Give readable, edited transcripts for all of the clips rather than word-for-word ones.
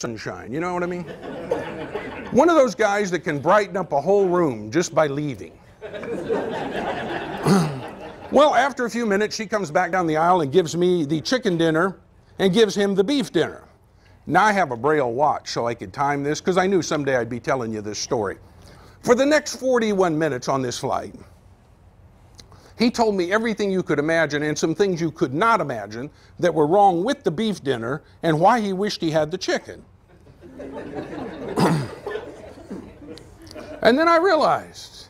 sunshine, you know what I mean? One of those guys that can brighten up a whole room just by leaving. Well, after a few minutes, she comes back down the aisle and gives me the chicken dinner and gives him the beef dinner. Now I have a Braille watch so I could time this because I knew someday I'd be telling you this story. For the next 41 minutes on this flight, he told me everything you could imagine and some things you could not imagine that were wrong with the beef dinner and why he wished he had the chicken. And then I realized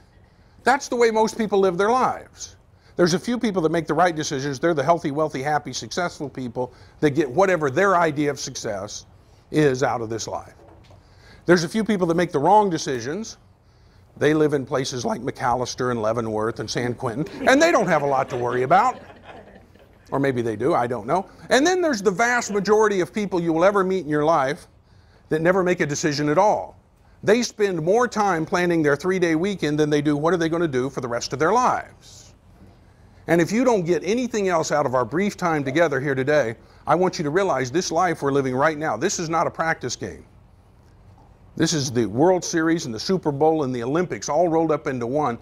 that's the way most people live their lives. There's a few people that make the right decisions. They're the healthy, wealthy, happy, successful people that get whatever their idea of success is out of this life. There's a few people that make the wrong decisions. They live in places like McAllister and Leavenworth and San Quentin, and they don't have a lot to worry about. Or maybe they do, I don't know. And then there's the vast majority of people you will ever meet in your life that never make a decision at all. They spend more time planning their 3-day weekend than they do what are they going to do for the rest of their lives. And if you don't get anything else out of our brief time together here today, I want you to realize this life we're living right now, this is not a practice game. This is the World Series and the Super Bowl and the Olympics all rolled up into one,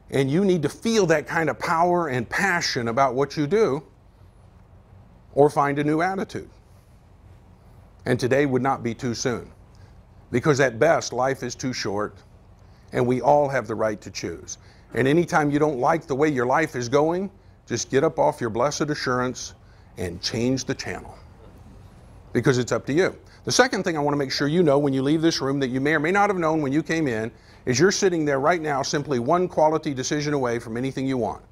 and you need to feel that kind of power and passion about what you do or find a new attitude. And today would not be too soon, because at best life is too short and we all have the right to choose. And anytime you don't like the way your life is going, just get up off your blessed assurance and change the channel, because it's up to you. The second thing I want to make sure you know when you leave this room that you may or may not have known when you came in is you're sitting there right now simply one quality decision away from anything you want,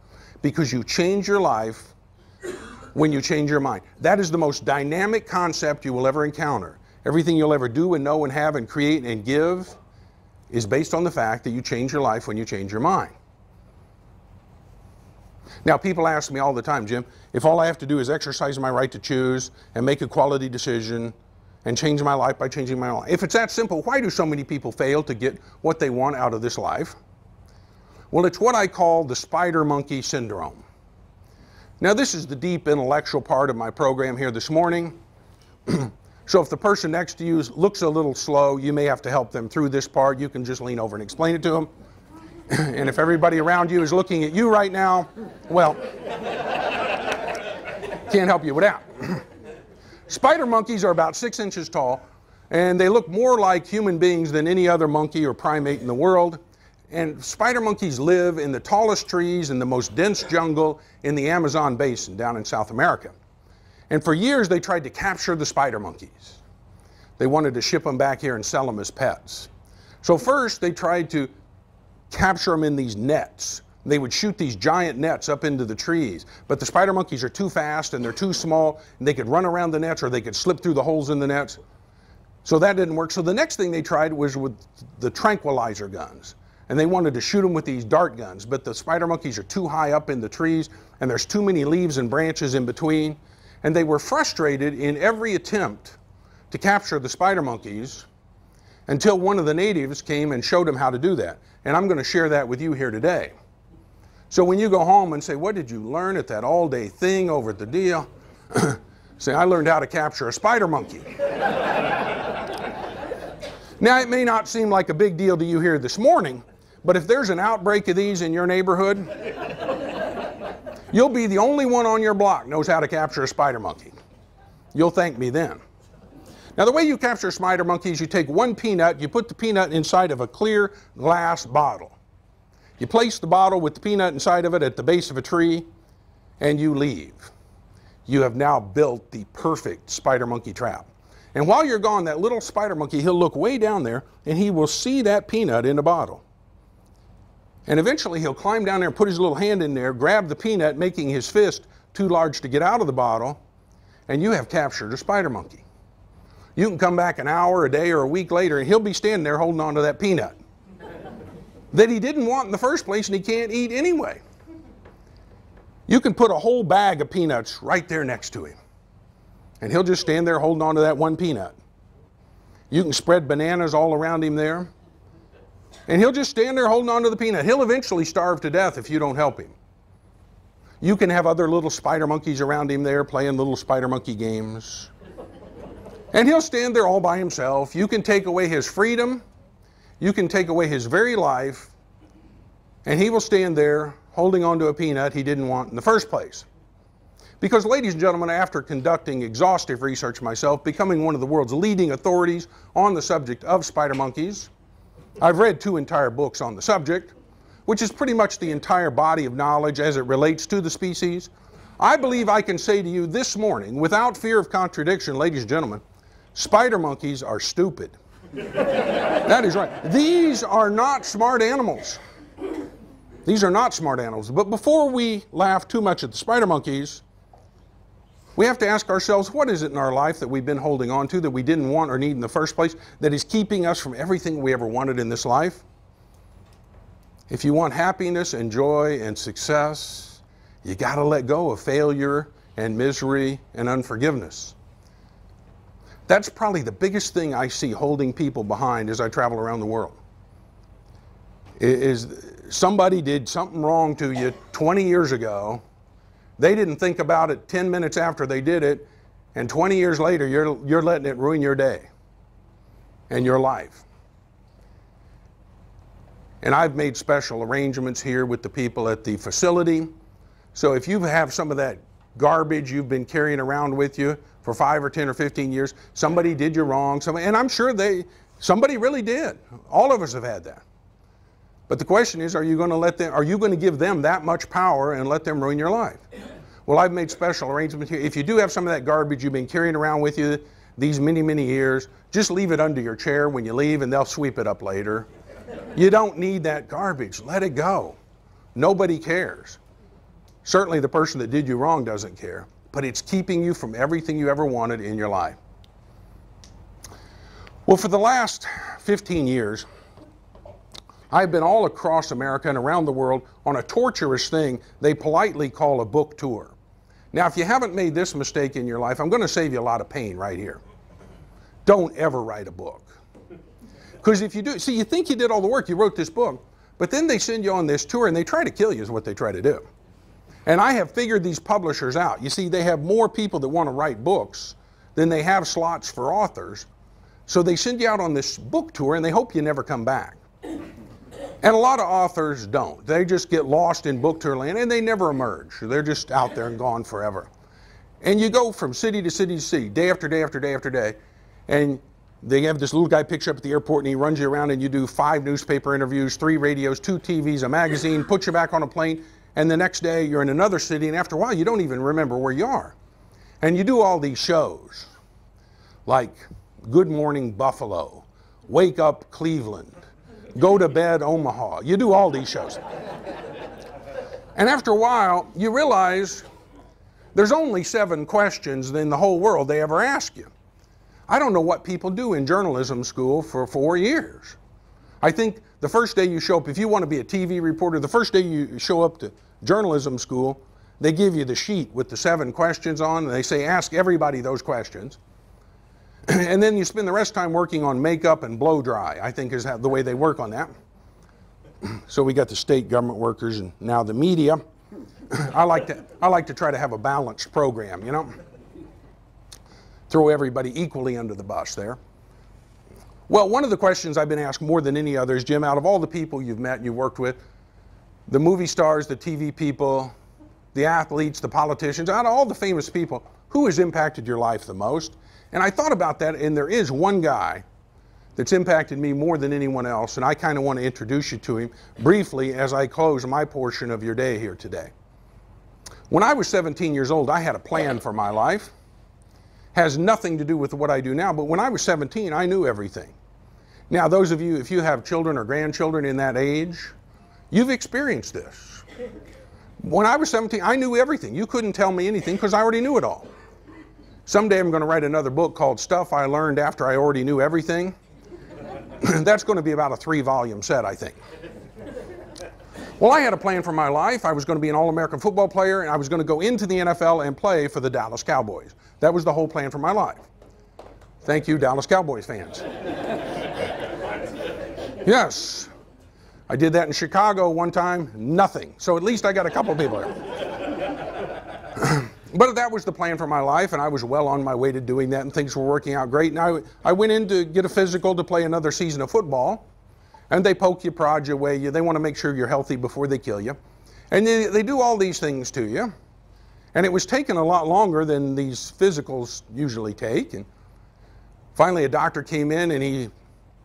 because you change your life when you change your mind. That is the most dynamic concept you will ever encounter. Everything you'll ever do and know and have and create and give is based on the fact that you change your life when you change your mind. Now, people ask me all the time, Jim, if all I have to do is exercise my right to choose and make a quality decision and change my life by changing my life. If it's that simple, why do so many people fail to get what they want out of this life? Well, it's what I call the spider monkey syndrome. Now, this is the deep intellectual part of my program here this morning. So if the person next to you looks a little slow, you may have to help them through this part. You can just lean over and explain it to them. And if everybody around you is looking at you right now, well, can't help you with that. Spider monkeys are about 6 inches tall, and they look more like human beings than any other monkey or primate in the world. And spider monkeys live in the tallest trees in the most dense jungle in the Amazon basin down in South America. And for years they tried to capture the spider monkeys. They wanted to ship them back here and sell them as pets. So first they tried to capture them in these nets. They would shoot these giant nets up into the trees, but the spider monkeys are too fast and they're too small, and they could run around the nets or they could slip through the holes in the nets. So that didn't work. So the next thing they tried was with the tranquilizer guns, and they wanted to shoot them with these dart guns, but the spider monkeys are too high up in the trees and there's too many leaves and branches in between, and they were frustrated in every attempt to capture the spider monkeys until one of the natives came and showed them how to do that. And I'm going to share that with you here today. So when you go home and say, what did you learn at that all-day thing over at the deal? Say, I learned how to capture a spider monkey. Now, it may not seem like a big deal to you here this morning, but if there's an outbreak of these in your neighborhood, you'll be the only one on your block knows how to capture a spider monkey. You'll thank me then. Now, the way you capture spider monkeys, you take one peanut, you put the peanut inside of a clear glass bottle. You place the bottle with the peanut inside of it at the base of a tree, and you leave. You have now built the perfect spider monkey trap. And while you're gone, that little spider monkey, he'll look way down there, and he will see that peanut in the bottle. And eventually, he'll climb down there and put his little hand in there, grab the peanut, making his fist too large to get out of the bottle, and you have captured a spider monkey. You can come back an hour, a day, or a week later, and he'll be standing there holding on to that peanut that he didn't want in the first place and he can't eat anyway. You can put a whole bag of peanuts right there next to him, and he'll just stand there holding on to that one peanut. You can spread bananas all around him there, and he'll just stand there holding on to the peanut. He'll eventually starve to death if you don't help him. You can have other little spider monkeys around him there playing little spider monkey games. And he'll stand there all by himself. You can take away his freedom. You can take away his very life. And he will stand there holding on to a peanut he didn't want in the first place. Because, ladies and gentlemen, after conducting exhaustive research myself, becoming one of the world's leading authorities on the subject of spider monkeys, I've read 2 entire books on the subject, which is pretty much the entire body of knowledge as it relates to the species. I believe I can say to you this morning, without fear of contradiction, ladies and gentlemen, spider monkeys are stupid. That is right. These are not smart animals. These are not smart animals. But before we laugh too much at the spider monkeys, we have to ask ourselves, what is it in our life that we've been holding on to that we didn't want or need in the first place that is keeping us from everything we ever wanted in this life? If you want happiness and joy and success, you got to let go of failure and misery and unforgiveness. That's probably the biggest thing I see holding people behind as I travel around the world. Is somebody did something wrong to you 20 years ago. They didn't think about it 10 minutes after they did it, and 20 years later, you're letting it ruin your day and your life. And I've made special arrangements here with the people at the facility. So if you have some of that garbage you've been carrying around with you for 5 or 10 or 15 years, somebody did you wrong, and I'm sure somebody really did. All of us have had that. But the question is, are you going to give them that much power and let them ruin your life? Well, I've made special arrangements here. If you do have some of that garbage you've been carrying around with you these many, many years, just leave it under your chair when you leave and they'll sweep it up later. You don't need that garbage. Let it go. Nobody cares. Certainly the person that did you wrong doesn't care, but it's keeping you from everything you ever wanted in your life. Well, for the last 15 years, I've been all across America and around the world on a torturous thing they politely call a book tour. Now, if you haven't made this mistake in your life, I'm going to save you a lot of pain right here. Don't ever write a book. Because if you do, see, you think you did all the work, you wrote this book, but then they send you on this tour and they try to kill you is what they try to do. And I have figured these publishers out. You see, they have more people that want to write books than they have slots for authors. So they send you out on this book tour and they hope you never come back. And a lot of authors don't. They just get lost in book tour land and they never emerge. They're just out there and gone forever. And you go from city to city to city, day after day after day after day, and they have this little guy picks you up at the airport and he runs you around and you do 5 newspaper interviews, 3 radios, 2 TVs, a magazine, puts you back on a plane, and the next day you're in another city, and after a while you don't even remember where you are. And you do all these shows like Good Morning Buffalo, Wake Up Cleveland, Go to Bed Omaha. You do all these shows. And after a while you realize there's only 7 questions in the whole world they ever ask you. I don't know what people do in journalism school for 4 years. I think the first day you show up, if you want to be a TV reporter, the first day you show up to journalism school, they give you the sheet with the 7 questions on, and they say, ask everybody those questions. And then you spend the rest of the time working on makeup and blow dry, I think is the way they work on that. So we got the state government workers and now the media. I like to try to have a balanced program, you know. Throw everybody equally under the bus there. Well, one of the questions I've been asked more than any others, Jim, out of all the people you've met and you've worked with, the movie stars, the TV people, the athletes, the politicians, out of all the famous people, who has impacted your life the most? And I thought about that, and there is one guy that's impacted me more than anyone else, and I kind of want to introduce you to him briefly as I close my portion of your day here today. When I was 17 years old, I had a plan for my life. Has nothing to do with what I do now, but when I was 17, I knew everything. Now, those of you, if you have children or grandchildren in that age, you've experienced this. When I was 17, I knew everything. You couldn't tell me anything because I already knew it all. Someday I'm going to write another book called Stuff I Learned After I Already Knew Everything. That's going to be about a 3-volume set, I think. Well, I had a plan for my life. I was going to be an All-American football player, and I was going to go into the NFL and play for the Dallas Cowboys. That was the whole plan for my life. Thank you, Dallas Cowboys fans. Yes. I did that in Chicago one time, nothing. So at least I got a couple of people there. But that was the plan for my life, and I was well on my way to doing that, and things were working out great. And I went in to get a physical to play another season of football, and they poke you, prod you, weigh you. They want to make sure you're healthy before they kill you. And they do all these things to you. And it was taking a lot longer than these physicals usually take. And finally, a doctor came in, and he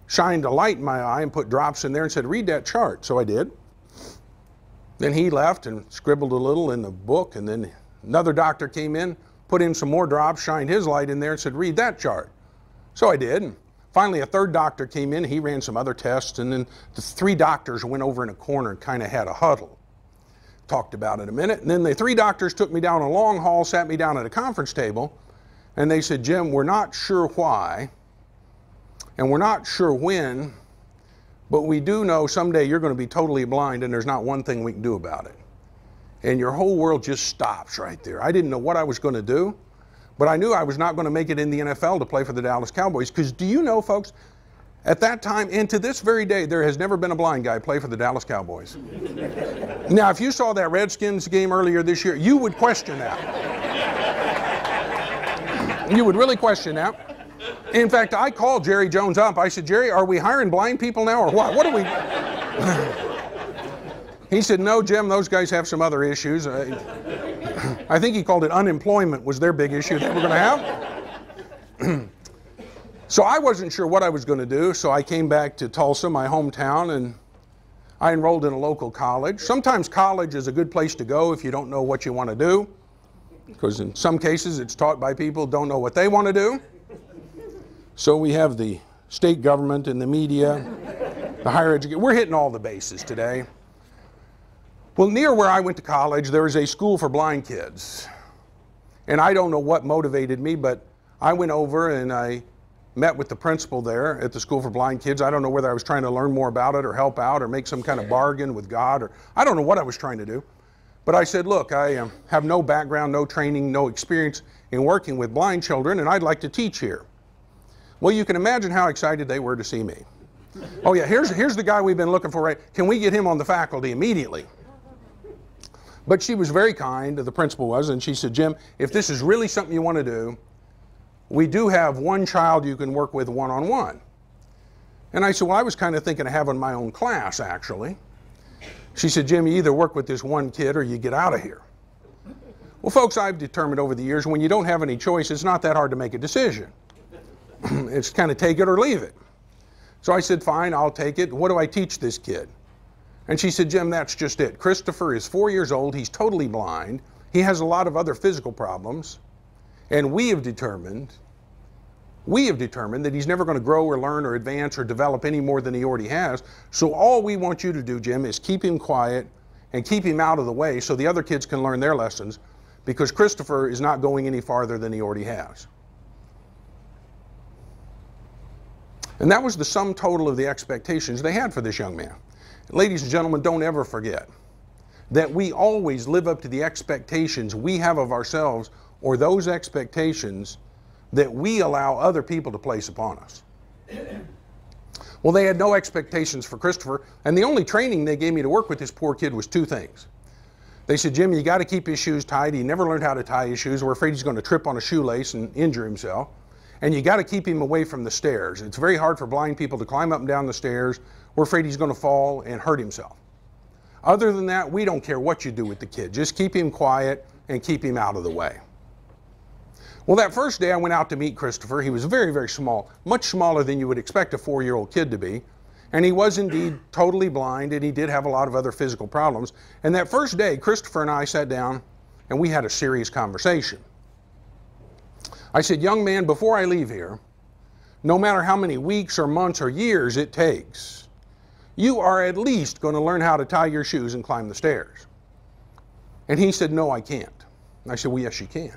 shined a light in my eye and put drops in there and said, read that chart. So I did. Then he left and scribbled a little in the book, and then another doctor came in, put in some more drops, shined his light in there and said, read that chart. So I did. And finally, a third doctor came in, he ran some other tests, and then the three doctors went over in a corner and kind of had a huddle. Talked about it a minute, and then the three doctors took me down a long hall, sat me down at a conference table, and they said, Jim, we're not sure why, and we're not sure when, but we do know someday you're going to be totally blind and there's not one thing we can do about it. And your whole world just stops right there. I didn't know what I was going to do, but I knew I was not going to make it in the NFL to play for the Dallas Cowboys, because do you know, folks, at that time and to this very day, there has never been a blind guy play for the Dallas Cowboys. Now, if you saw that Redskins game earlier this year, you would question that. You would really question that. In fact, I called Jerry Jones up. I said, Jerry, are we hiring blind people now or what? What are we? He said, no, Jim, those guys have some other issues. I think he called it unemployment was their big issue they were going to have. So I wasn't sure what I was going to do, so I came back to Tulsa, my hometown, and I enrolled in a local college. Sometimes college is a good place to go if you don't know what you want to do, because in some cases it's taught by people who don't know what they want to do. So we have the state government and the media, the higher education. We're hitting all the bases today. Well, near where I went to college, there was a school for blind kids. And I don't know what motivated me, but I went over and I met with the principal there at the School for Blind Kids. I don't know whether I was trying to learn more about it or help out or make some kind of bargain with God, or I don't know what I was trying to do. But I said, look, I have no background, no training, no experience in working with blind children, and I'd like to teach here. Well, you can imagine how excited they were to see me. Oh yeah, here's the guy we've been looking for, right? Can we get him on the faculty immediately? But she was very kind, the principal was, and she said, Jim, if this is really something you want to do, we do have one child you can work with one-on-one. And I said, well, I was kind of thinking of having my own class, actually. She said, Jim, you either work with this one kid or you get out of here. Well, folks, I've determined over the years, when you don't have any choice, it's not that hard to make a decision. It's kind of take it or leave it. So I said, fine, I'll take it. What do I teach this kid? And she said, Jim, that's just it. Christopher is 4 years old. He's totally blind. He has a lot of other physical problems. And we have determined that he's never going to grow or learn or advance or develop any more than he already has. So all we want you to do, Jim, is keep him quiet and keep him out of the way so the other kids can learn their lessons, because Christopher is not going any farther than he already has. And that was the sum total of the expectations they had for this young man. Ladies and gentlemen, don't ever forget that we always live up to the expectations we have of ourselves, or those expectations that we allow other people to place upon us. Well, they had no expectations for Christopher, and the only training they gave me to work with this poor kid was two things. They said, Jim, you got to keep his shoes tied. He never learned how to tie his shoes. We're afraid he's going to trip on a shoelace and injure himself. And you got to keep him away from the stairs. It's very hard for blind people to climb up and down the stairs. We're afraid he's going to fall and hurt himself. Other than that, we don't care what you do with the kid. Just keep him quiet and keep him out of the way. Well, that first day I went out to meet Christopher. He was very, very small, much smaller than you would expect a 4-year-old kid to be. And he was indeed totally blind, and he did have a lot of other physical problems. And that first day, Christopher and I sat down and we had a serious conversation. I said, young man, before I leave here, no matter how many weeks or months or years it takes, you are at least going to learn how to tie your shoes and climb the stairs. And he said, no, I can't. And I said, well, yes, you can.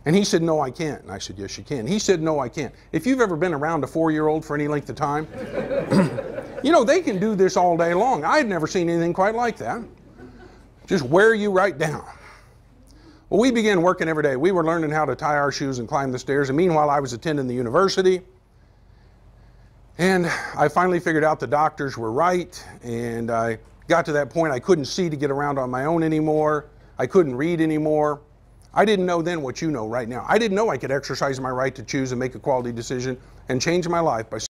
And he said, no, I can't. And I said, yes, you can. He said, no, I can't. If you've ever been around a 4-year-old for any length of time, you know, they can do this all day long. I'd never seen anything quite like that. Just wear you right down. Well, we began working every day. We were learning how to tie our shoes and climb the stairs. And meanwhile, I was attending the university. And I finally figured out the doctors were right. And I got to that point I couldn't see to get around on my own anymore. I couldn't read anymore. I didn't know then what you know right now. I didn't know I could exercise my right to choose and make a quality decision and change my life by